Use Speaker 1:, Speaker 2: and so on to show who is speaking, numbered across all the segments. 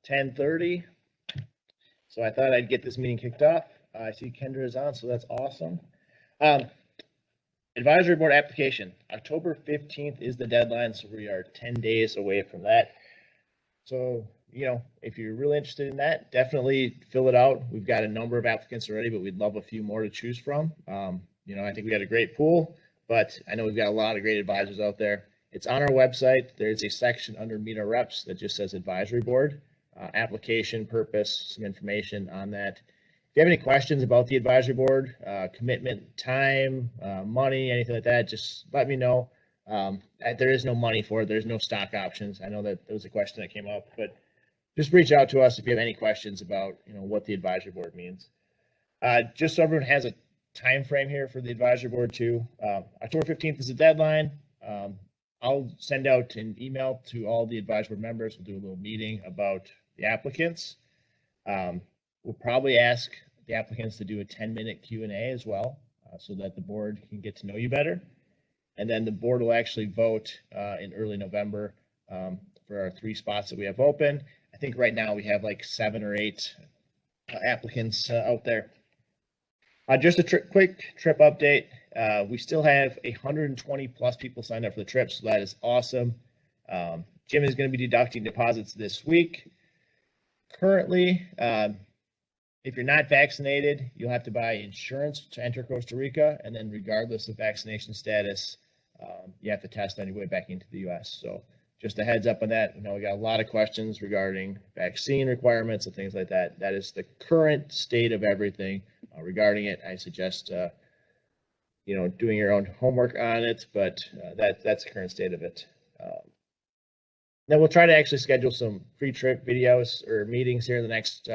Speaker 1: 10:30. So I thought I'd get this meeting kicked off. I see Kendra is on, so that's awesome. Advisory board application, October 15th is the deadline, so we are 10 days away from that. So, if you're really interested in that, definitely fill it out. We've got a number of applicants already, but we'd love a few more to choose from. I think we got a great pool, but I know we've got a lot of great advisors out there. It's on our website. There's a section under Meet Our Reps that just says advisory board, application purpose, some information on that. If you have any questions about the advisory board, commitment, time, money, anything like that, just let me know. There is no money for it. There's no stock options. I know that there was a question that came up, but just reach out to us if you have any questions about what the advisory board means. Just so everyone has a time frame here for the advisory board too. October 15th is the deadline. I'll send out an email to all the advisory board members. We'll do a little meeting about the applicants. We'll probably ask the applicants to do a 10-minute Q&A as well, so that the board can get to know you better. And then the board will actually vote in early November for our 3 spots that we have open. I think right now we have like 7 or 8 applicants out there. Just a quick trip update. We still have 120 plus people signed up for the trip, so that is awesome. Jim is going to be deducting deposits this week. Currently, if you're not vaccinated, you'll have to buy insurance to enter Costa Rica, and then regardless of vaccination status, you have to test on your way back into the U.S. So just a heads up on that. We got a lot of questions regarding vaccine requirements and things like that. That is the current state of everything regarding it. I suggest doing your own homework on it, but that's the current state of it. Then we'll try to actually schedule some pre-trip videos or meetings here in the next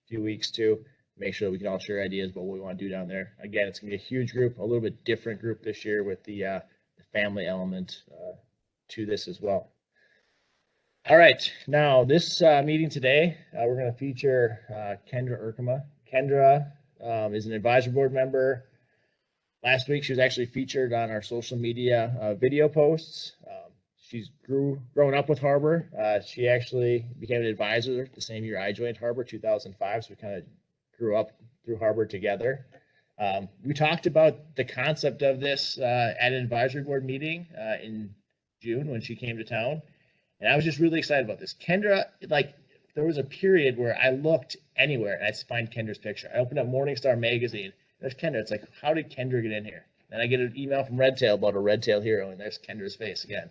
Speaker 1: few weeks too. Make sure that we can all share ideas about what we want to do down there. Again, it's going to be a huge group, a little bit different group this year with the family element to this as well. All right, now this meeting today, we're going to feature Kendra Erkamaa. Kendra is an advisory board member. Last week, she was actually featured on our social media video posts. She's grown up with Hager. She actually became an advisor the same year I joined Hager, 2005. So we kind of grew up through Hager together. We talked about the concept of this at an advisory board meeting in June when she came to town. And I was just really excited about this. Kendra, there was a period where I looked anywhere and I'd find Kendra's picture. I opened up Morningstar magazine. There's Kendra. It's like, how did Kendra get in here? And I get an email from Redtail about a Redtail hero, and there's Kendra's face again.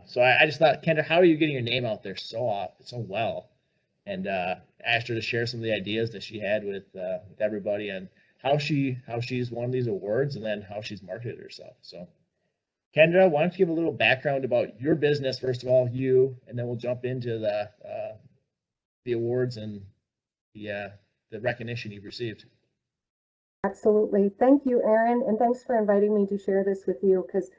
Speaker 1: So I just thought, Kendra, how are you getting your name out there so well? And asked her to share some of the ideas that she had with everybody and how she's won these awards and then how she's marketed herself. So, Kendra, why don't you give a little background about your business first of all, you, and then we'll jump into the awards and the recognition you've received.
Speaker 2: Absolutely. Thank you, Aaron, and thanks for inviting me to share this with you because,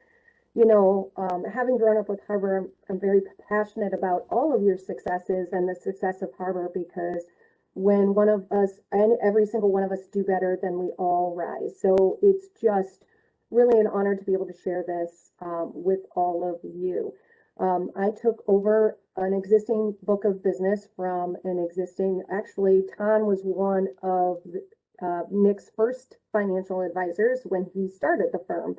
Speaker 2: having grown up with Hager, I'm very passionate about all of your successes and the success of Hager because when one of us, and every single one of us do better, then we all rise. So it's just really an honor to be able to share this with all of you. I took over an existing book of business from actually, Ton was one of Nick's first financial advisors when he started the firm.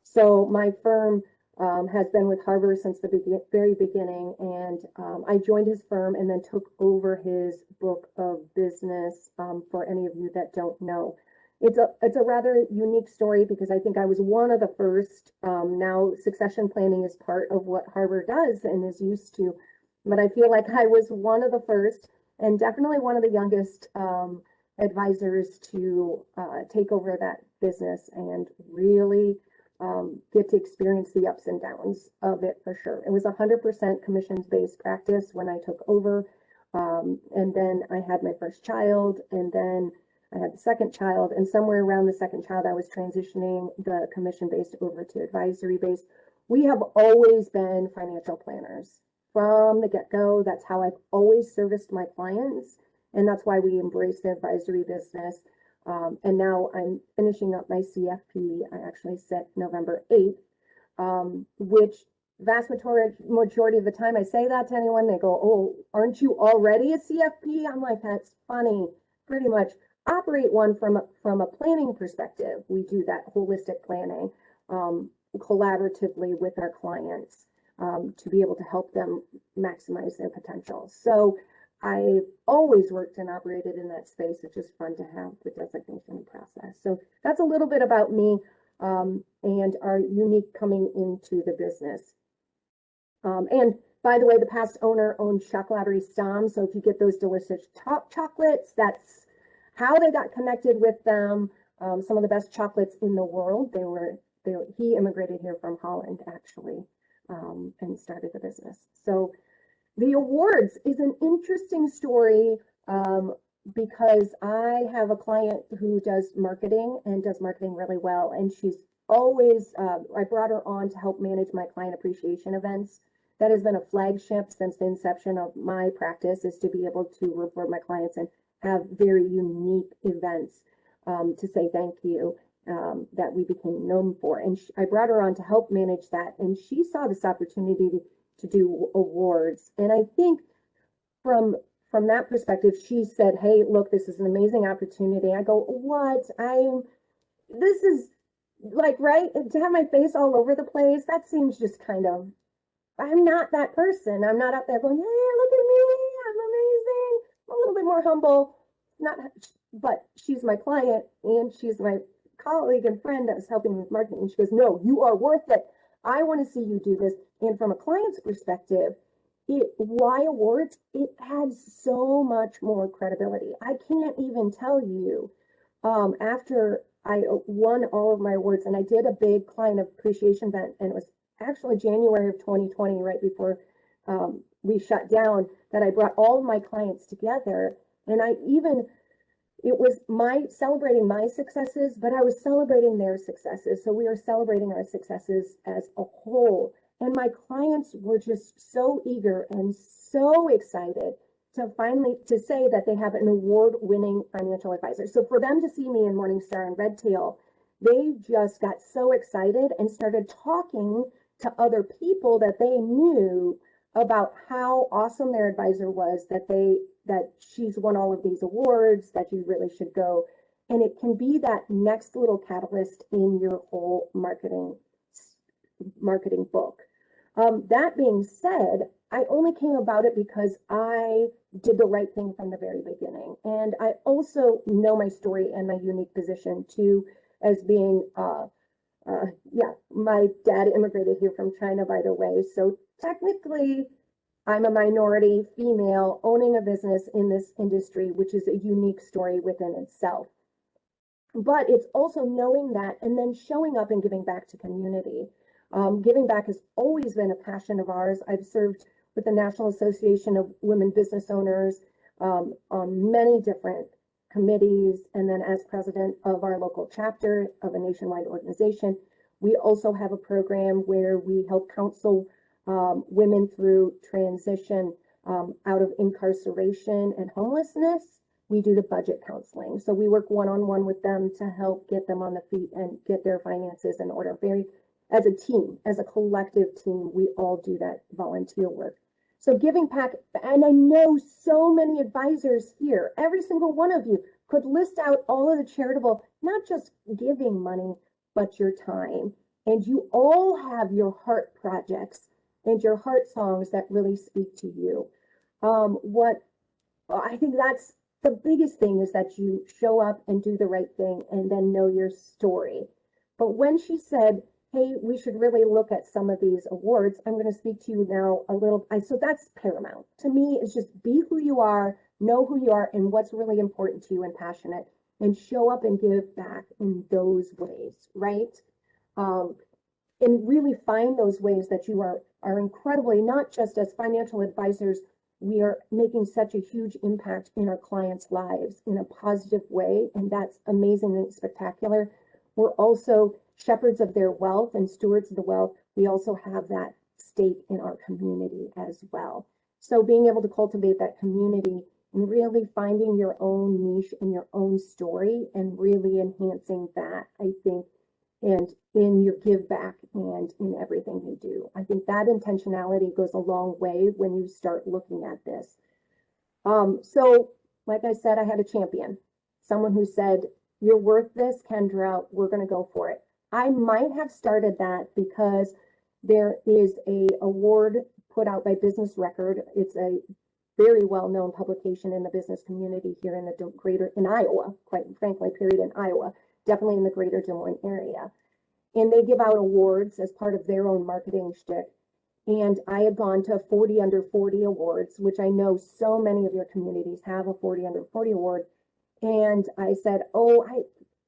Speaker 2: So my firm has been with Hager since the very beginning, and I joined his firm and then took over his book of business. For any of you that don't know, it's a rather unique story because I think I was one of the first. Now succession planning is part of what Hager does and is used to, but I feel like I was one of the first and definitely one of the youngest advisors to take over that business and really get to experience the ups and downs of it for sure. It was 100% commissions-based practice when I took over. And then I had my first child, and then I had the second child, and somewhere around the second child, I was transitioning the commission-based over to advisory-based. We have always been financial planners from the get-go. That's how I've always serviced my clients. And that's why we embrace the advisory business. And now I'm finishing up my CFP. I actually set November 8th, which vast majority of the time I say that to anyone, they go, "Oh, aren't you already a CFP?" I'm like, "That's funny." Pretty much operate one from a planning perspective. We do that holistic planning collaboratively with our clients to be able to help them maximize their potential. So I've always worked and operated in that space. It's just fun to have the designation process. So that's a little bit about me and our unique coming into the business. And by the way, the past owner owned Chocolate Stom. So if you get those delicious top chocolates, that's how they got connected with them. Some of the best chocolates in the world. He immigrated here from Holland actually, and started the business. So the awards is an interesting story because I have a client who does marketing and does marketing really well. And she's always, I brought her on to help manage my client appreciation events. That has been a flagship since the inception of my practice, is to be able to reward my clients and have very unique events to say thank you that we became known for. And I brought her on to help manage that. And she saw this opportunity to do awards. And I think from that perspective, she said, "Hey, look, this is an amazing opportunity." I go, "What? This is like, right, to have my face all over the place, that seems just kind of, I'm not that person. I'm not out there going, 'Hey, look at me, I'm amazing.' I'm a little bit more humble." Not, but she's my client and she's my colleague and friend that was helping me with marketing. She goes, "No, you are worth it. I want to see you do this." And from a client's perspective, why awards? It adds so much more credibility. I can't even tell you. After I won all of my awards, and I did a big client appreciation event, and it was actually January of 2020, right before we shut down, that I brought all of my clients together. And it was celebrating my successes, but I was celebrating their successes. So we were celebrating our successes as a whole. And my clients were just so eager and so excited to finally to say that they have an award-winning financial advisor. So for them to see me in Morningstar and Redtail, they just got so excited and started talking to other people that they knew about how awesome their advisor was, that she's won all of these awards, that you really should go. And it can be that next little catalyst in your whole marketing book. That being said, I only came about it because I did the right thing from the very beginning. And I also know my story and my unique position too, as being, my dad immigrated here from China, by the way. So technically, I'm a minority female owning a business in this industry, which is a unique story within itself. But it's also knowing that and then showing up and giving back to community. Giving back has always been a passion of ours. I've served with the National Association of Women Business Owners on many different committees, and then as president of our local chapter of a nationwide organization. We also have a program where we help counsel women through transition out of incarceration and homelessness. We do the budget counseling. So we work one-on-one with them to help get them on the feet and get their finances in order. As a team, as a collective team, we all do that volunteer work. So giving back, and I know so many advisors here, every single one of you could list out all of the charitable, not just giving money, but your time. And you all have your heart projects and your heart songs that really speak to you. What I think that's the biggest thing, is that you show up and do the right thing and then know your story. But when she said, "Hey, we should really look at some of these awards," I'm going to speak to you now a little. So that's paramount to me, is just be who you are, know who you are, and what's really important to you and passionate, and show up and give back in those ways, right? And really find those ways that you are incredibly, not just as financial advisors, we are making such a huge impact in our clients' lives in a positive way, and that's amazing and spectacular. We're also shepherds of their wealth and stewards of the wealth. We also have that stake in our community as well. So being able to cultivate that community and really finding your own niche and your own story and really enhancing that, I think, and in your give back and in everything you do. I think that intentionality goes a long way when you start looking at this. So like I said, I had a champion, someone who said, "You're worth this, Kendra, we're going to go for it." I might have started that because there is a award put out by Business Record. It's a very well-known publication in the business community here in the in Iowa, quite frankly, period, in Iowa, definitely in the greater Des Moines area. And they give out awards as part of their own marketing shtick. And I had gone to 40 under 40 awards, which I know so many of your communities have a 40 under 40 award. And I said, oh,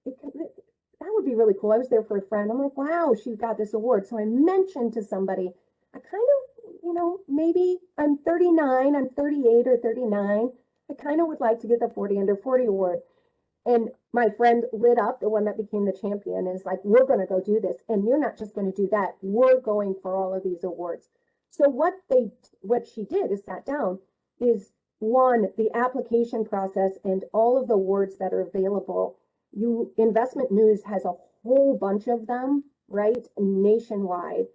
Speaker 2: that would be really cool. I was there for a friend. I'm like, wow, she got this award. So I mentioned to somebody, I kind of, maybe I'm 39, I'm 38 or 39. I kind of would like to get the 40 under 40 award. And my friend lit up, the one that became the champion, is like, we're going to go do this. And you're not just going to do that. We're going for all of these awards. So what she did is sat down is, one, the application process and all of the awards that are available. Investment News has a whole bunch of them, right? Nationwide.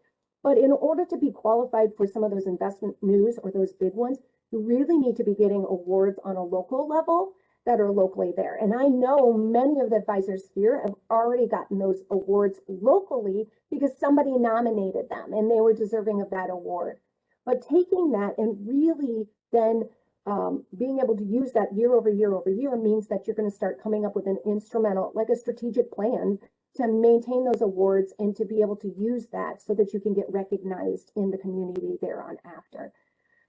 Speaker 2: But in order to be qualified for some of those Investment News or those big ones, you really need to be getting awards on a local level that are locally there. And I know many of the advisors here have already gotten those awards locally because somebody nominated them and they were deserving of that award. But taking that and really then being able to use that year over year over year means that you're going to start coming up with an instrumental, like a strategic plan to maintain those awards and to be able to use that so that you can get recognized in the community thereon after.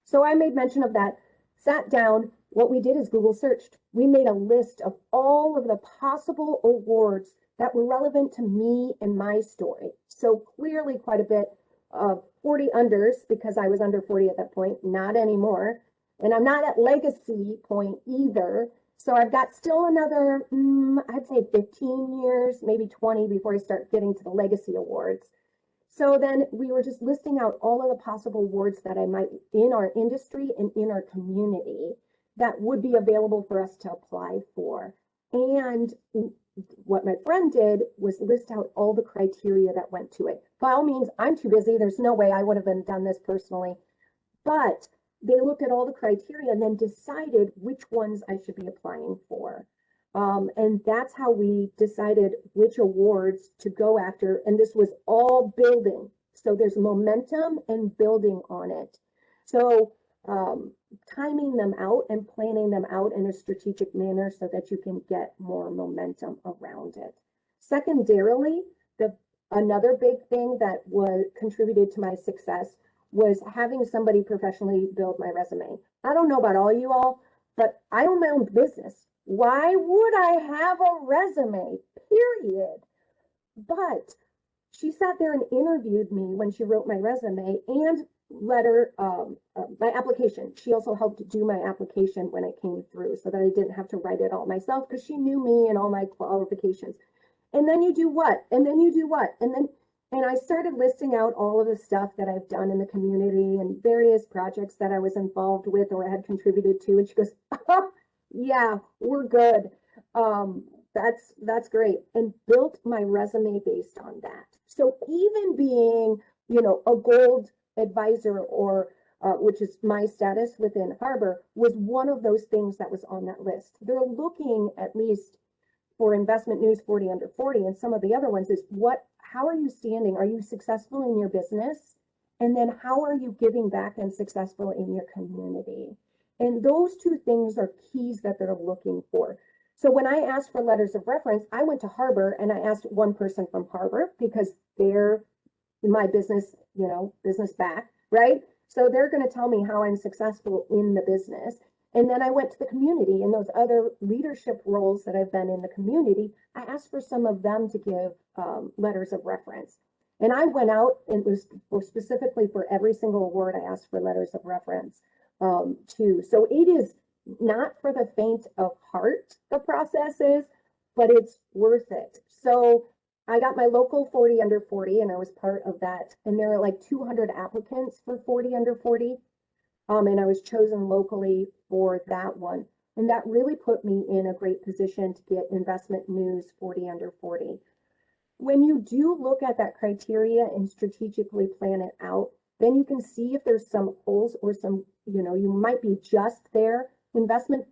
Speaker 2: So I made mention of that, sat down. What we did is Google searched. We made a list of all of the possible awards that were relevant to me and my story. So clearly quite a bit of 40 unders because I was under 40 at that point, not anymore. And I'm not at legacy point either. So I've got still another, I'd say 15 years, maybe 20 before I start getting to the legacy awards. So then we were just listing out all of the possible awards that I might in our industry and in our community that would be available for us to apply for. And what my friend did was list out all the criteria that went to it. By all means, I'm too busy. There's no way I would have done this personally. But they looked at all the criteria and then decided which ones I should be applying for. And that's how we decided which awards to go after. And this was all building. So there's momentum and building on it. So timing them out and planning them out in a strategic manner so that you can get more momentum around it. Secondarily, another big thing that was contributed to my success was having somebody professionally build my resume. I don't know about all you all, but I own my own business. Why would I have a resume, period? But she sat there and interviewed me when she wrote my resume and letter, my application. She also helped do my application when it came through so that I didn't have to write it all myself because she knew me and all my qualifications. And then you do what? And then you do what? And I started listing out all of the stuff that I've done in the community and various projects that I was involved with or had contributed to. And she goes, oh, yeah, we're good. That's great. And built my resume based on that. So even being, a gold advisor or which is my status within Hager was one of those things that was on that list. They're looking at least for Investment News 40 under 40 and some of the other ones is how are you standing? Are you successful in your business? And then how are you giving back and successful in your community? And those two things are keys that they're looking for. So when I asked for letters of reference, I went to Hager and I asked one person from Hager because they're my business, business back, right? So they're going to tell me how I'm successful in the business. And then I went to the community and those other leadership roles that I've been in the community. I asked for some of them to give letters of reference. And I went out and it was specifically for every single award I asked for letters of reference too. So it is not for the faint of heart, the process is, but it's worth it. So I got my local 40 under 40 and I was part of that. And there are like 200 applicants for 40 under 40. And I was chosen locally for that one. And that really put me in a great position to get Investment News 40 under 40. when you do look at that criteria and strategically plan it out, then you can see if there's some holes or some, you might be just there. Investment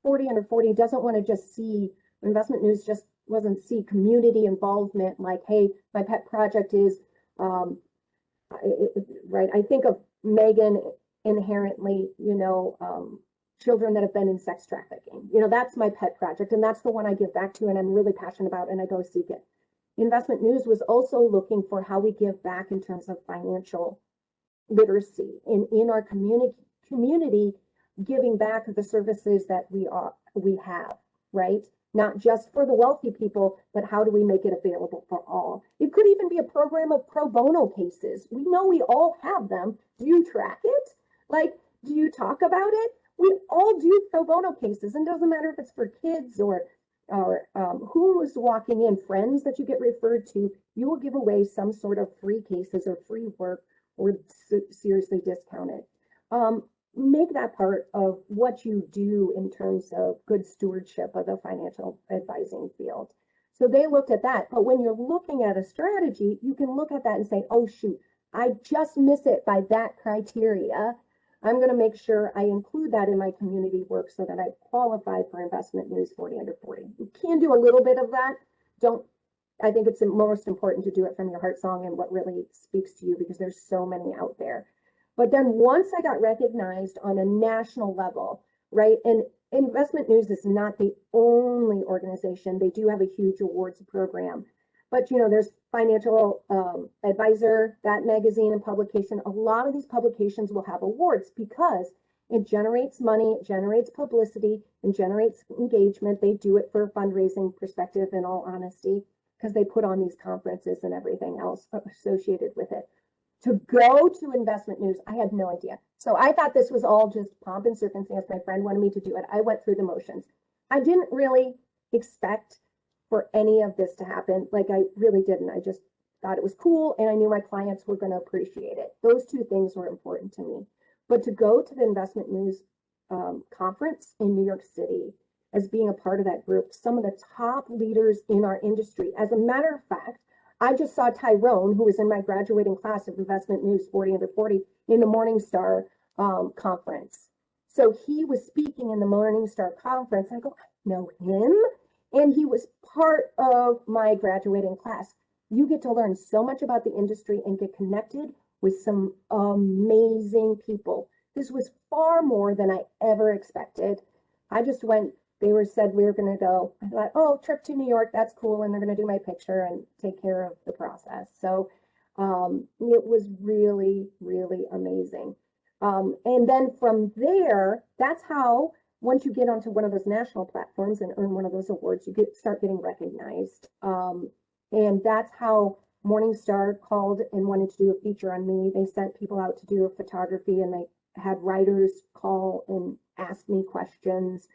Speaker 2: 40 under 40 doesn't want to just see, investment news just wasn't see community involvement, like, hey, my pet project is, right? I think of Megan inherently, children that have been in sex trafficking. That's my pet project, and that's the one I give back to, and I'm really passionate about, and I go seek it. Investment News was also looking for how we give back in terms of financial literacy in our community, giving back the services that we have, right? Not just for the wealthy people, but how do we make it available for all? It could even be a program of pro bono cases. We know we all have them. Do you track it? Like, do you talk about it? We all do pro bono cases, and it doesn't matter if it's for kids or who is walking in, friends that you get referred to. You will give away some sort of free cases or free work or seriously discounted. Make that part of what you do in terms of good stewardship of the financial advising field. So they looked at that. But when you're looking at a strategy, you can look at that and say, oh, shoot, I just miss it by that criteria. I'm going to make sure I include that in my community work so that I qualify for Investment News 40 under 40. You can do a little bit of that. I think it's most important to do it from your heart song and what really speaks to you, because there's so many out there. But then once I got recognized on a national level, right? And Investment News is not the only organization. They do have a huge awards program. But, there's Financial Advisor, that magazine and publication. A lot of these publications will have awards because it generates money, it generates publicity, and generates engagement. They do it for a fundraising perspective, in all honesty, because they put on these conferences and everything else associated with it. To go to Investment News, I had no idea. So I thought this was all just pomp and circumstance. My friend wanted me to do it. I went through the motions. I didn't really expect for any of this to happen. Like, I really didn't. I just thought it was cool, and I knew my clients were going to appreciate it. Those two things were important to me. But to go to the Investment News conference in New York City as being a part of that group, some of the top leaders in our industry. As a matter of fact, I just saw Tyrone, who was in my graduating class of Investment News 40 under 40, in the Morningstar conference. So he was speaking in the Morningstar conference. I go, I know him. And he was part of my graduating class. You get to learn so much about the industry and get connected with some amazing people. This was far more than I ever expected. I just went, said we were going to go. I thought, oh, trip to New York, that's cool. And they're going to do my picture and take care of the process. So it was really, really amazing. And then from there, that's how, once you get onto one of those national platforms and earn one of those awards, you start getting recognized. And that's how Morningstar called and wanted to do a feature on me. They sent people out to do a photography, and they had writers call and ask me questions.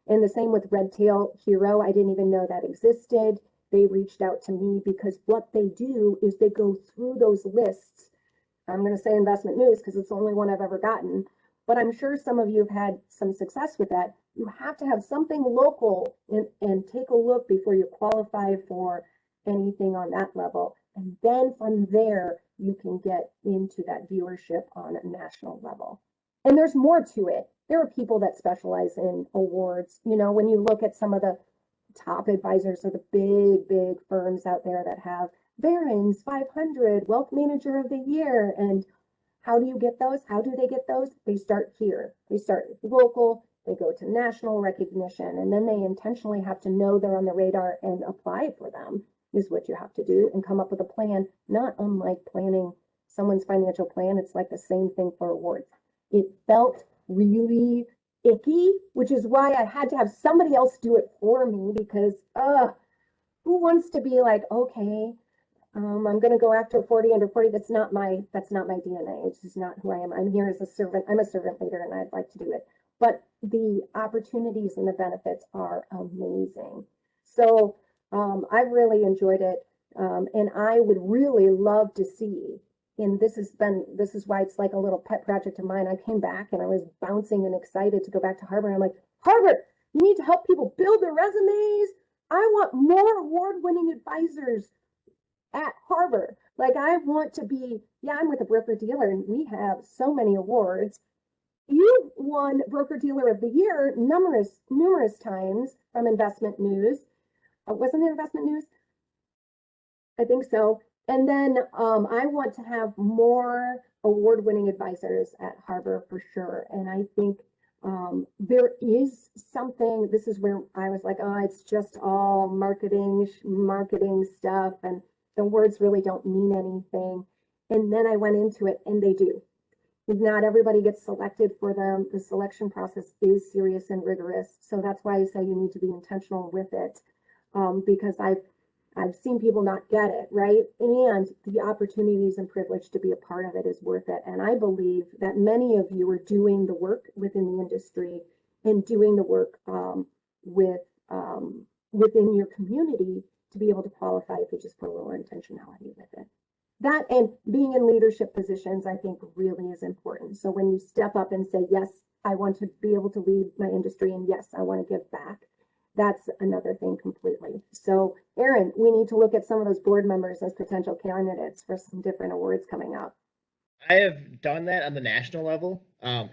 Speaker 2: And the same with Red Tail Hero. I didn't even know that existed. They reached out to me because what they do is they go through those lists. I'm going to say Investment News because it's the only one I've ever gotten. But I'm sure some of you have had some success with that. You have to have something local and take a look before you qualify for anything on that level. And then from there, you can get into that viewership on a national level. And there's more to it. There are people that specialize in awards. When you look at some of the top advisors or the big firms out there that have Barron's 500 Wealth Manager of the Year, and how do you get those? How do they get those? They start here. They start local, they go to national recognition, and then they intentionally have to know they're on the radar and apply for them, is what you have to do, and come up with a plan, not unlike planning someone's financial plan. It's like the same thing for awards. It felt really icky, which is why I had to have somebody else do it for me, because who wants to be like, okay, I'm going to go after 40 under 40. That's not my DNA. It's just not who I am. I'm here as a servant. I'm a servant leader, and I'd like to do it. But the opportunities and the benefits are amazing. So I've really enjoyed it. And I would really love to see, and this is why it's like a little pet project of mine. I came back and I was bouncing and excited to go back to Harvard. I'm like, Harvard, you need to help people build their resumes. I want more award-winning advisors at Harbor. Like I want to be, yeah, I'm with a broker dealer and we have so many awards. You've won Broker Dealer of the Year numerous times from Investment News. Wasn't it Investment News? I think so. And then I want to have more award-winning advisors at Harbor for sure. And I think there is something, this is where I was like, oh, it's just all marketing stuff, and the words really don't mean anything. And then I went into it, and they do. Not everybody gets selected for them. The selection process is serious and rigorous. So that's why I say you need to be intentional with it, because I've seen people not get it, right? And the opportunities and privilege to be a part of it is worth it. And I believe that many of you are doing the work within the industry and doing the work with within your community to be able to qualify if you just put a little intentionality with it. That and being in leadership positions, I think really is important. So when you step up and say, yes, I want to be able to lead my industry, and yes, I want to give back, that's another thing completely. So, Aaron, we need to look at some of those board members as potential candidates for some different awards coming up.
Speaker 1: I have done that on the national level, and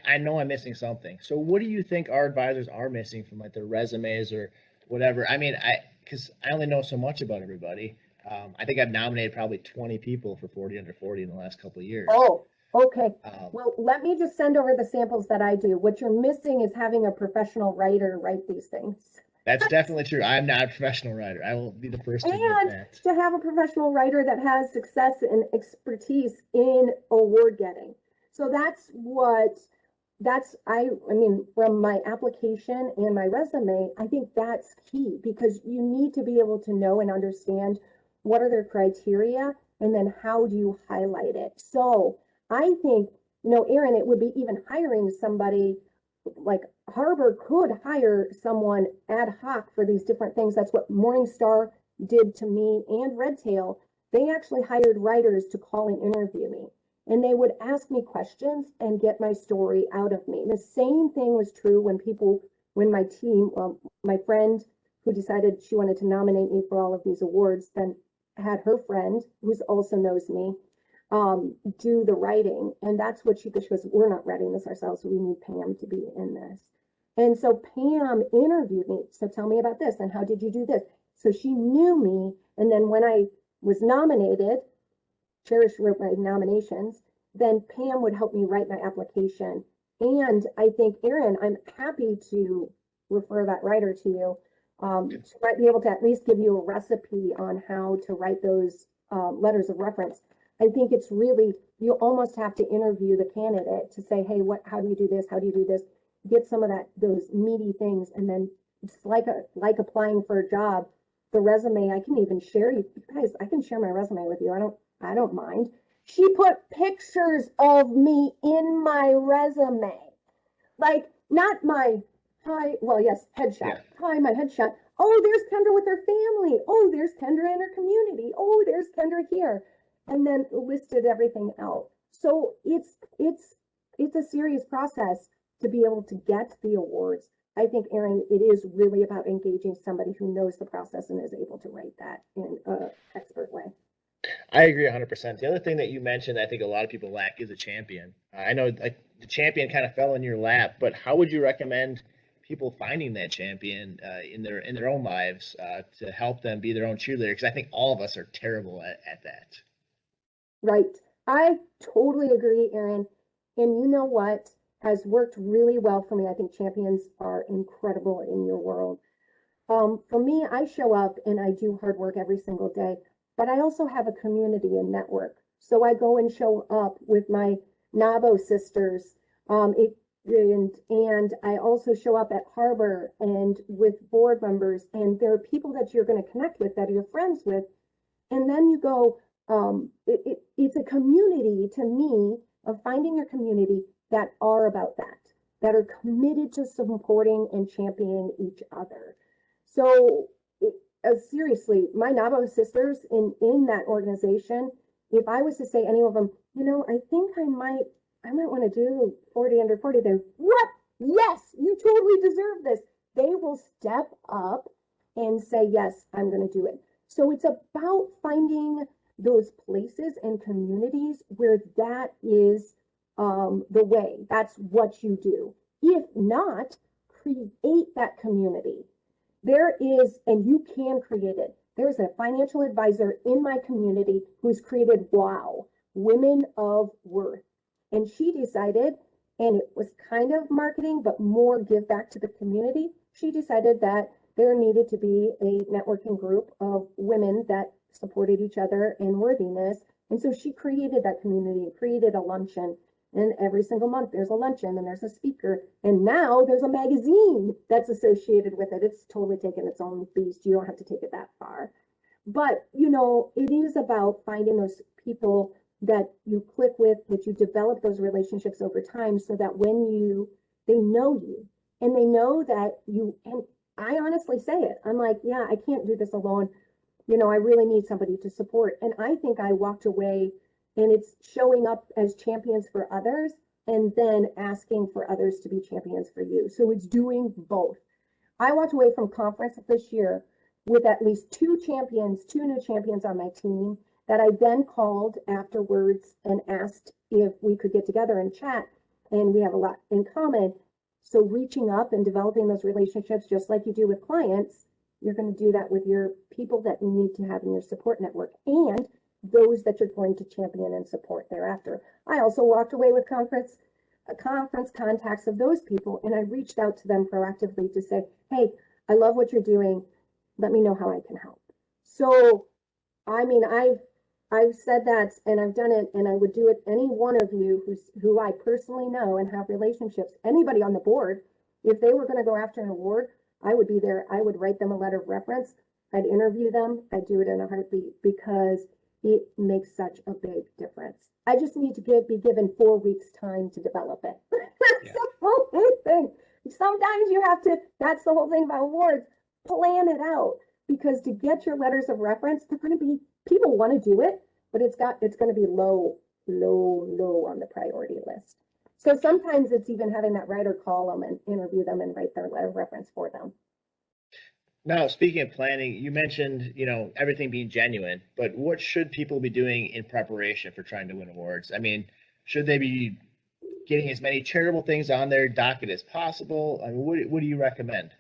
Speaker 1: I know I'm missing something. So, what do you think our advisors are missing from like their resumes or whatever? I mean, because I only know so much about everybody. I think I've nominated probably 20 people for 40 under 40 in the last couple of years.
Speaker 2: Oh, okay. Well, let me just send over the samples that I do. What you're missing is having a professional writer write these things.
Speaker 1: That's definitely true. I'm not a professional writer. I will be the first to admit
Speaker 2: And
Speaker 1: that.
Speaker 2: to have a professional writer that has success and expertise in award getting. So I mean, from my application and my resume, I think that's key because you need to be able to know and understand what are their criteria and then how do you highlight it. So I think, Aaron, it would be even hiring somebody like Harbor could hire someone ad hoc for these different things. That's what Morningstar did to me and Redtail. They actually hired writers to call and interview me. And they would ask me questions and get my story out of me. The same thing was true when my team, my friend who decided she wanted to nominate me for all of these awards, then had her friend, who also knows me, do the writing. And that's what she goes, we're not writing this ourselves. We need Pam to be in this. And so Pam interviewed me. So tell me about this. And how did you do this? So she knew me. And then when I was nominated, Cherish wrote my nominations, then Pam would help me write my application. And I think, Aaron, I'm happy to refer that writer to you. She might be able to at least give you a recipe on how to write those letters of reference. I think it's really, you almost have to interview the candidate to say, hey, how do you do this? How do you do this? Get some of those meaty things. And then it's like applying for a job, the resume, I can even share you guys, I can share my resume with you. I don't mind. She put pictures of me in my resume. Like, not my, hi, well, yes, headshot. Yeah. Hi, my headshot. Oh, there's Kendra with her family. Oh, there's Kendra in her community. Oh, there's Kendra here. And then listed everything out. So it's a serious process to be able to get the awards. I think, Aaron, it is really about engaging somebody who knows the process and is able to write that in an expert way.
Speaker 1: I agree 100%. The other thing that you mentioned, I think a lot of people lack is a champion. I know like the champion kind of fell in your lap, but how would you recommend people finding that champion in their own lives to help them be their own cheerleader? Because I think all of us are terrible at that.
Speaker 2: Right. I totally agree, Aaron. And you know what has worked really well for me? I think champions are incredible in your world. For me, I show up and I do hard work every single day, but I also have a community and network. So I go and show up with my Nabo sisters, and I also show up at Harbor and with board members, and there are people that you're going to connect with that you're friends with. And then you go, it's a community to me of finding your community that are about that are committed to supporting and championing each other. So seriously, my Nabo sisters in that organization, if I was to say any of them, I think I might want to do 40 under 40, then what? Yes, you totally deserve this. They will step up and say, yes, I'm going to do it. So it's about finding those places and communities where that is the way, that's what you do. If not, create that community. There is, and you can create it. There's a financial advisor in my community who's created WOW, Women of Worth. And she decided, and it was kind of marketing, but more give back to the community. She decided that there needed to be a networking group of women that supported each other in worthiness. And so she created that community, created a luncheon. And every single month there's a luncheon and there's a speaker. And now there's a magazine that's associated with it. It's totally taken its own beast. You don't have to take it that far. But, you know, it is about finding those people that you click with, that you develop those relationships over time so that when they know you and they know that you, and I honestly say it, I'm like, yeah, I can't do this alone. You know, I really need somebody to support. And I think I walked away, and it's showing up as champions for others and then asking for others to be champions for you. So it's doing both. I walked away from conference this year with at least two new champions on my team that I then called afterwards and asked if we could get together and chat. And we have a lot in common. So reaching up and developing those relationships, just like you do with clients, you're going to do that with your people that you need to have in your support network and those that you're going to champion and support thereafter. I also walked away with conference contacts of those people, and I reached out to them proactively to say, hey, I love what you're doing. Let me know how I can help. So, I mean, I've said that and I've done it, and I would do it. Any one of you who I personally know and have relationships, anybody on the board, if they were going to go after an award, I would be there. I would write them a letter of reference. I'd interview them. I'd do it in a heartbeat because it makes such a big difference. I just need to be given 4 weeks time to develop it. That's
Speaker 1: Yeah.
Speaker 2: the whole thing. Sometimes you have to, that's the whole thing about awards, plan it out, because to get your letters of reference, they're going to be, people want to do it, but it's going to be low on the priority list. So sometimes it's even having that writer call them and interview them and write their letter of reference for them.
Speaker 1: Now, speaking of planning, you mentioned, everything being genuine, but what should people be doing in preparation for trying to win awards? I mean, should they be getting as many charitable things on their docket as possible? I mean, what do you recommend?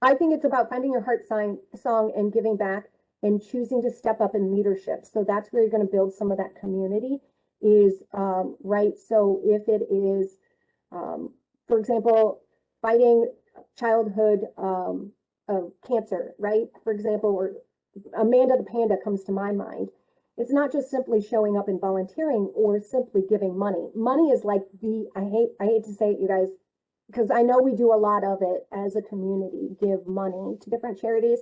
Speaker 2: I think it's about finding your heart song and giving back and choosing to step up in leadership. So that's where you're going to build some of that community is right. So if it is, for example, fighting childhood cancer, right? For example, or Amanda the Panda comes to my mind. It's not just simply showing up and volunteering or simply giving money. Money is like I hate to say it, you guys, because I know we do a lot of it as a community, give money to different charities,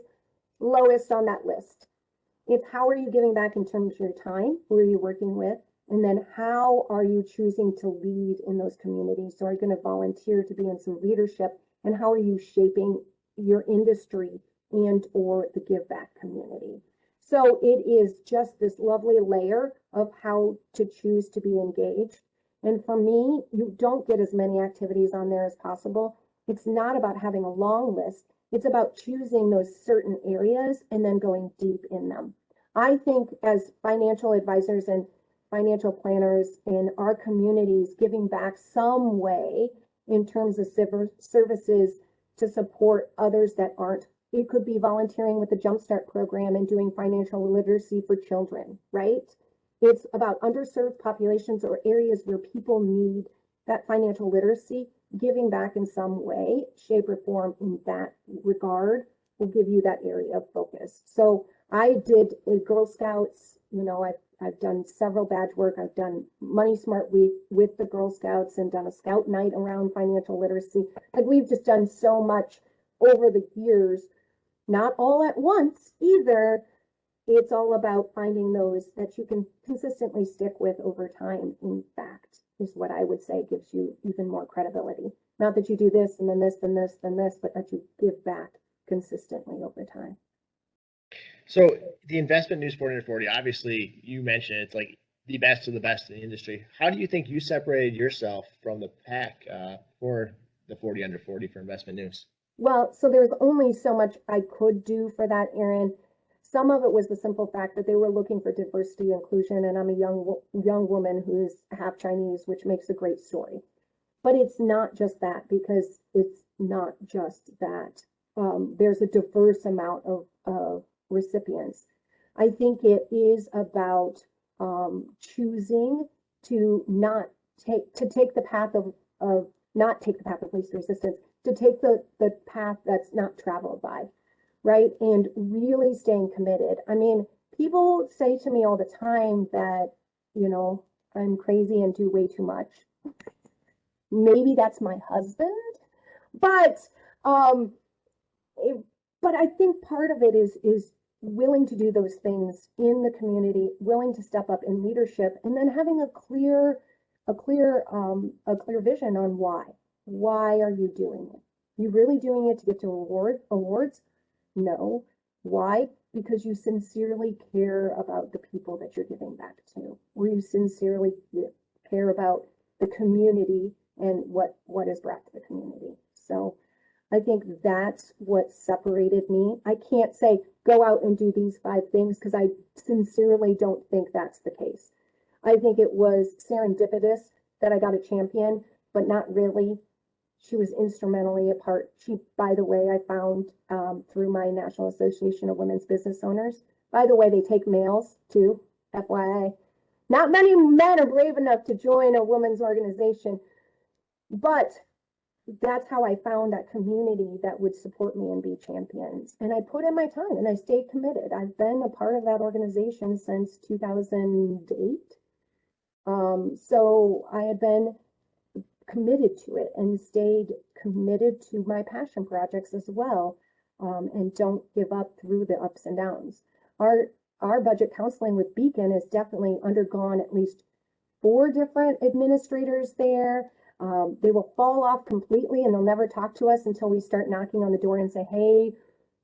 Speaker 2: lowest on that list. It's how are you giving back in terms of your time? Who are you working with? And then how are you choosing to lead in those communities? So are you going to volunteer to be in some leadership? And how are you shaping your industry and or the give back community? So it is just this lovely layer of how to choose to be engaged. And for me, you don't get as many activities on there as possible. It's not about having a long list. It's about choosing those certain areas and then going deep in them. I think as financial advisors and financial planners in our communities, giving back some way in terms of services to support others that aren't. It could be volunteering with the Jumpstart program and doing financial literacy for children, right? It's about underserved populations or areas where people need that financial literacy. Giving back in some way, shape, or form in that regard will give you that area of focus. So I did a Girl Scouts, I've done several badge work. I've done Money Smart Week with the Girl Scouts and done a Scout night around financial literacy. Like we've just done so much over the years, not all at once either. It's all about finding those that you can consistently stick with over time. In fact, is what I would say gives you even more credibility. Not that you do this and then this, then this, then this, but that you give back consistently over time.
Speaker 1: So the investment news 40 under 40, obviously you mentioned it's like the best of the best in the industry. How do you think you separated yourself from the pack for the 40 under 40 for investment news?
Speaker 2: Well, so there's only so much I could do for that, Aaron. some of it was the simple fact that they were looking for diversity inclusion, and I'm a young woman who's half Chinese, which makes a great story. But it's not just that, because it's not just that. There's a diverse amount of recipients. I think it is about choosing to not take the path of not take the path of least resistance, to take the path that's not traveled by, right? And really staying committed. I mean, people say to me all the time that, you know, I'm crazy and do way too much. Maybe that's my husband, but um, but I think part of it is willing to do those things in the community, willing to step up in leadership, and then having a clear vision on why. Why are you doing it? You really doing it to get to awards? No. Why? Because you sincerely care about the people that you're giving back to, or you sincerely care about the community and what is brought to the community. So I think that's what separated me. I can't say go out and do these 5 things, because I sincerely don't think that's the case. I think it was serendipitous that I got a champion, but not really. She was instrumentally a part. She, by the way, I found through my National Association of Women's Business Owners. By the way, they take males too, FYI. Not many men are brave enough to join a women's organization, but that's how I found that community that would support me and be champions. And I put in my time and I stayed committed. I've been a part of that organization since 2008. So I had been committed to it and stayed committed to my passion projects as well, and don't give up through the ups and downs. Our budget counseling with Beacon has definitely undergone at least 4 different administrators there. They will fall off completely and they'll never talk to us until we start knocking on the door and say, hey,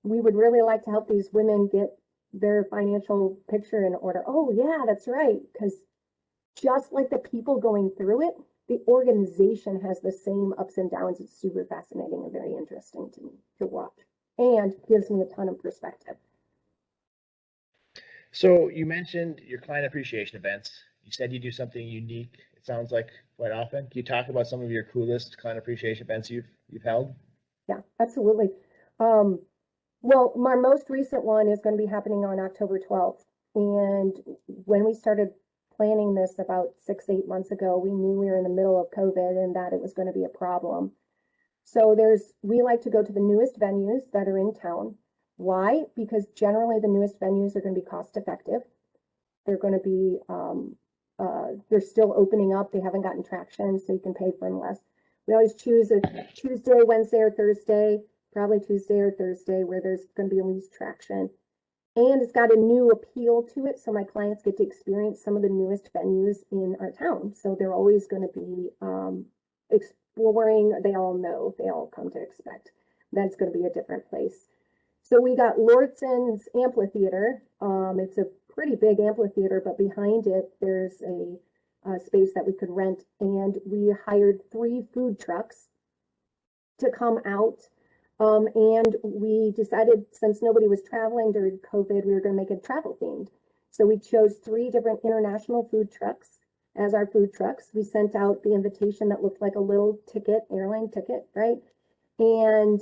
Speaker 2: we would really like to help these women get their financial picture in order. Oh yeah, that's right. Because just like the people going through it, the organization has the same ups and downs. It's super fascinating and very interesting to me to watch, and gives me a ton of perspective.
Speaker 1: So you mentioned your client appreciation events. You said you do something unique. It sounds like quite often. Can you talk about some of your coolest client appreciation events you've held?
Speaker 2: Yeah, absolutely. Well, my most recent one is going to be happening on October 12th. And when we started planning this about 6-8 months ago, we knew we were in the middle of COVID and that it was going to be a problem. So we like to go to the newest venues that are in town. Why? Because generally the newest venues are going to be cost effective. They're going to be, they're still opening up. They haven't gotten traction, so you can pay for them less. We always choose a Tuesday, Wednesday, or Thursday, probably Tuesday or Thursday, where there's going to be least traction. And it's got a new appeal to it, so my clients get to experience some of the newest venues in our town. So they're always going to be exploring. They all know, they all come to expect that's going to be a different place. So we got Lordson's Amphitheater. It's a pretty big amphitheater, but behind it, there's a space that we could rent. And we hired 3 food trucks to come out. And we decided, since nobody was traveling during COVID, we were going to make it travel themed. So we chose 3 different international food trucks as our food trucks. We sent out the invitation that looked like a little ticket, airline ticket, right? And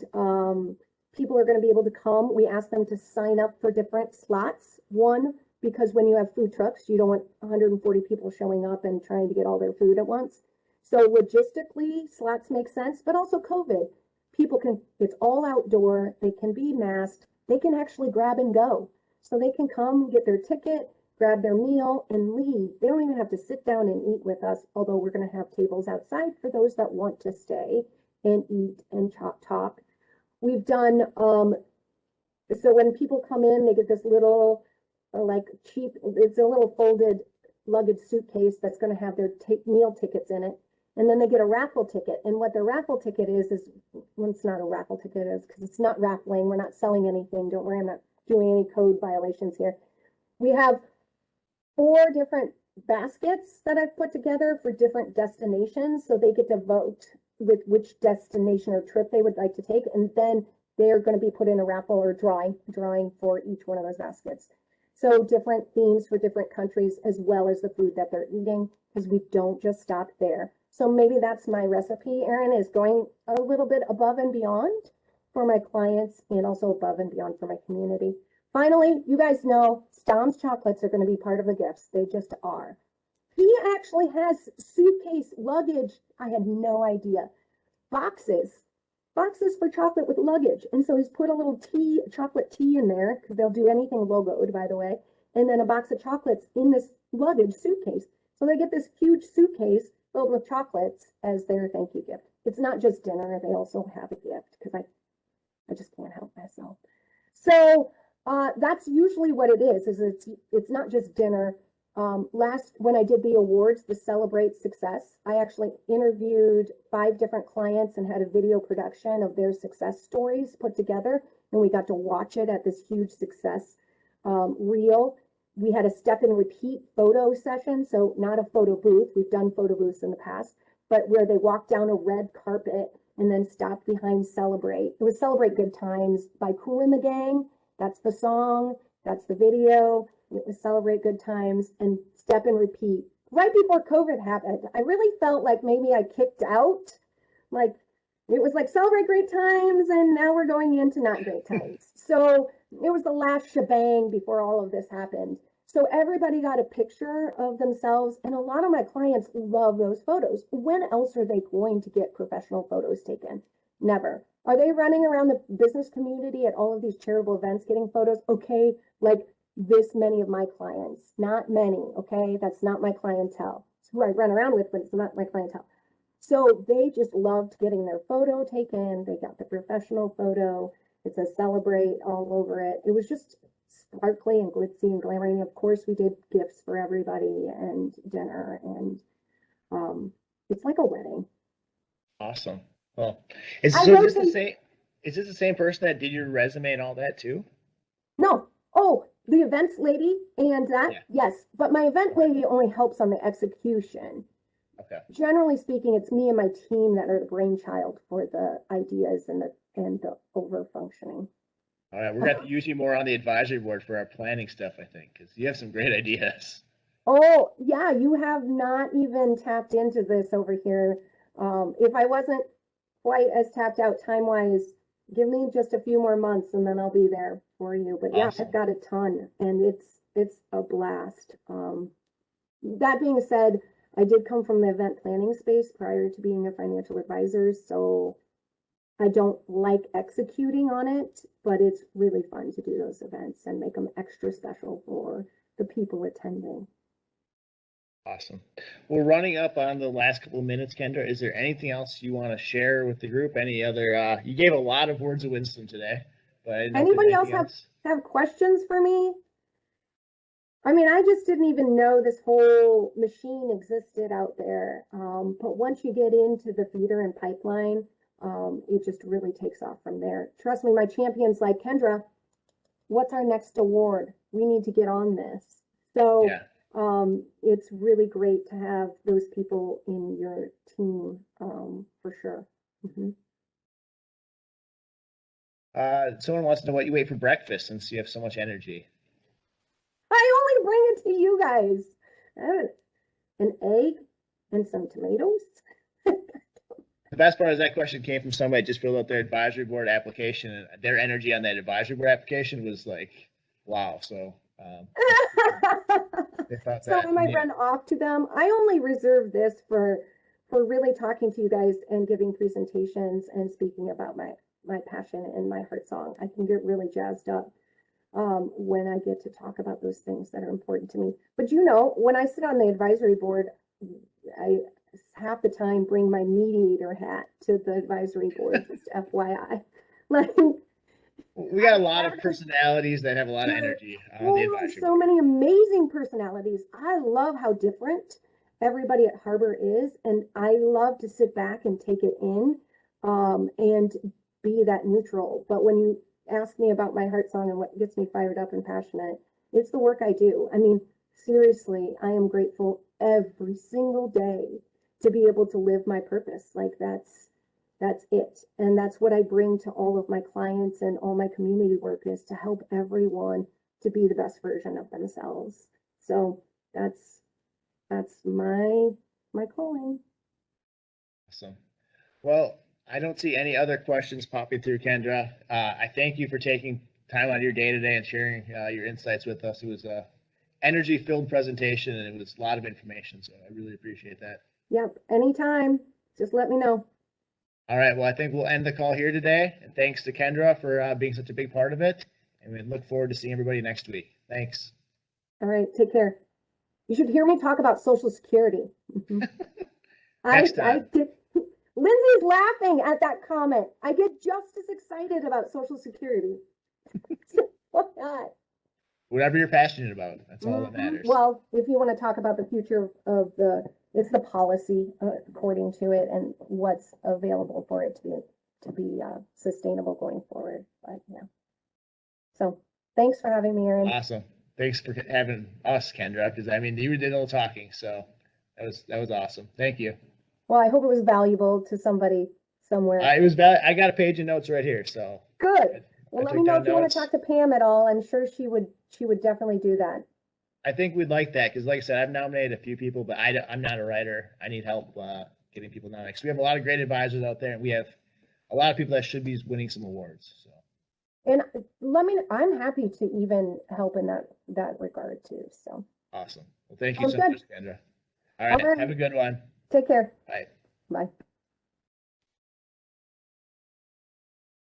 Speaker 2: people are going to be able to come. We asked them to sign up for different slots. One, because when you have food trucks, you don't want 140 people showing up and trying to get all their food at once. So logistically, slots make sense, but also COVID. People can, it's all outdoor, they can be masked, they can actually grab and go. So they can come, get their ticket, grab their meal, and leave. They don't even have to sit down and eat with us, although we're going to have tables outside for those that want to stay and eat and talk. We've done, so when people come in, they get this little, like cheap, it's a little folded luggage suitcase that's going to have their meal tickets in it. And then they get a raffle ticket. And what the raffle ticket is well, it's not a raffle ticket, is because it's not raffling. We're not selling anything. Don't worry, I'm not doing any code violations here. We have 4 different baskets that I've put together for different destinations. So they get to vote with which destination or trip they would like to take. And then they're going to be put in a raffle or drawing for each one of those baskets. So different themes for different countries, as well as the food that they're eating, because we don't just stop there. So maybe that's my recipe, Erin, is going a little bit above and beyond for my clients and also above and beyond for my community. Finally, you guys know Stom's chocolates are going to be part of the gifts. They just are. He actually has suitcase luggage. I had no idea. Boxes for chocolate with luggage. And so he's put a little chocolate tea in there, because they'll do anything logoed, by the way, and then a box of chocolates in this luggage suitcase. So they get this huge suitcase filled with chocolates as their thank you gift. It's not just dinner, they also have a gift, because I just can't help myself. So that's usually what it is it's not just dinner. When I did the awards, the Celebrate Success, I actually interviewed 5 different clients and had a video production of their success stories put together. And we got to watch it at this huge success reel. We had a step and repeat photo session. So not a photo booth. We've done photo booths in the past, but where they walked down a red carpet and then stopped behind Celebrate. It was Celebrate Good Times by Kool and the Gang. That's the song. That's the video. It was Celebrate Good Times and step and repeat. Right before COVID happened, I really felt like maybe I kicked out. Like it was like Celebrate Great Times, and now we're going into not great times. So it was the last shebang before all of this happened. So everybody got a picture of themselves, and a lot of my clients love those photos. When else are they going to get professional photos taken? Never. Are they running around the business community at all of these charitable events getting photos? Okay, like this many of my clients, not many, okay? That's not my clientele. It's who I run around with, but it's not my clientele. So they just loved getting their photo taken. They got the professional photo. It says Celebrate all over it. It was just sparkly and glitzy and glamour. Of course, we did gifts for everybody and dinner, and it's like a wedding.
Speaker 1: Awesome. Well, is
Speaker 2: I
Speaker 1: so
Speaker 2: wrote
Speaker 1: is this the same? Is this the same person that did your resume and all that too?
Speaker 2: No. Oh, the events lady and that,
Speaker 1: Yeah.
Speaker 2: yes. But my event lady only helps on the execution.
Speaker 1: Okay.
Speaker 2: Generally speaking, it's me and my team that are the brainchild for the ideas and the over functioning.
Speaker 1: All right, we're going to have to use you more on the advisory board for our planning stuff, I think, because you have some great ideas.
Speaker 2: Oh, yeah, you have not even tapped into this over here. If I wasn't quite as tapped out time-wise, give me just a few more months and then I'll be there for you. But yeah,
Speaker 1: Awesome.
Speaker 2: I've got a ton, and it's a blast. That being said, I did come from the event planning space prior to being a financial advisor, so I don't like executing on it, but it's really fun to do those events and make them extra special for the people attending.
Speaker 1: Awesome. We're running up on the last couple of minutes, Kendra. Is there anything else you want to share with the group? Any other, you gave a lot of words of wisdom today, but I didn't know if there's
Speaker 2: Anybody else
Speaker 1: anything
Speaker 2: have questions for me? I mean, I just didn't even know this whole machine existed out there. But once you get into the feeder and pipeline, it just really takes off from there. Trust me, my champions like Kendra, what's our next award? We need to get on this. So
Speaker 1: Yeah.
Speaker 2: it's really great to have those people in your team, for sure. Mhm.
Speaker 1: Someone wants to know what you ate for breakfast since you have so much energy.
Speaker 2: I only bring it to you guys. An egg and some tomatoes.
Speaker 1: The best part is that question came from somebody that just filled out their advisory board application, and their energy on that advisory board application was like, wow. So they thought
Speaker 2: So
Speaker 1: that.
Speaker 2: I might run off to them. I only reserve this for really talking to you guys and giving presentations and speaking about my passion and my heart song. I can get really jazzed up when I get to talk about those things that are important to me. But you know, when I sit on the advisory board, I half the time bring my mediator hat to the advisory board, just FYI. Like,
Speaker 1: We got a lot of personalities that have a lot of energy on the advisory
Speaker 2: so
Speaker 1: board.
Speaker 2: many amazing personalities. I love how different everybody at Harbor is, and I love to sit back and take it in, and be that neutral. But when you ask me about my heart song and what gets me fired up and passionate, it's the work I do. I mean, seriously, I am grateful every single day to be able to live my purpose. Like That's it. And that's what I bring to all of my clients and all my community work, is to help everyone to be the best version of themselves. So that's my calling.
Speaker 1: Awesome. Well, I don't see any other questions popping through, Kendra. I thank you for taking time out of your day today and sharing your insights with us. It was a energy-filled presentation, and it was a lot of information, so I really appreciate that.
Speaker 2: Yep, anytime. Just let me know.
Speaker 1: All right, well, I think we'll end the call here today. And thanks to Kendra for being such a big part of it. And we look forward to seeing everybody next week. Thanks.
Speaker 2: All right, take care. You should hear me talk about Social Security.
Speaker 1: Next
Speaker 2: I
Speaker 1: time.
Speaker 2: get, Lindsay's laughing at that comment. I get just as excited about Social Security. Why not?
Speaker 1: Whatever you're passionate about, that's all that matters.
Speaker 2: Well, if you want to talk about the future of it's the policy according to it and what's available for it to be sustainable going forward. But yeah. So thanks for having me, Erin.
Speaker 1: Awesome. Thanks for having us, Kendra, because I mean, you did all the talking, so that was awesome. Thank you.
Speaker 2: Well, I hope it was valuable to somebody somewhere.
Speaker 1: I got a page of notes right here, so.
Speaker 2: Good. Well, let me know if you want
Speaker 1: notes.
Speaker 2: to talk to Pam at all. I'm sure she would definitely do that.
Speaker 1: I think we'd like that, because like I said, I've nominated a few people, but I'm not a writer. I need help getting people nominated. Because we have a lot of great advisors out there, and we have a lot of people that should be winning some awards. So.
Speaker 2: And I'm happy to even help in that regard too. So
Speaker 1: awesome. Well, thank you so much, Kendra. All right. Have a good one.
Speaker 2: Take care.
Speaker 1: Bye.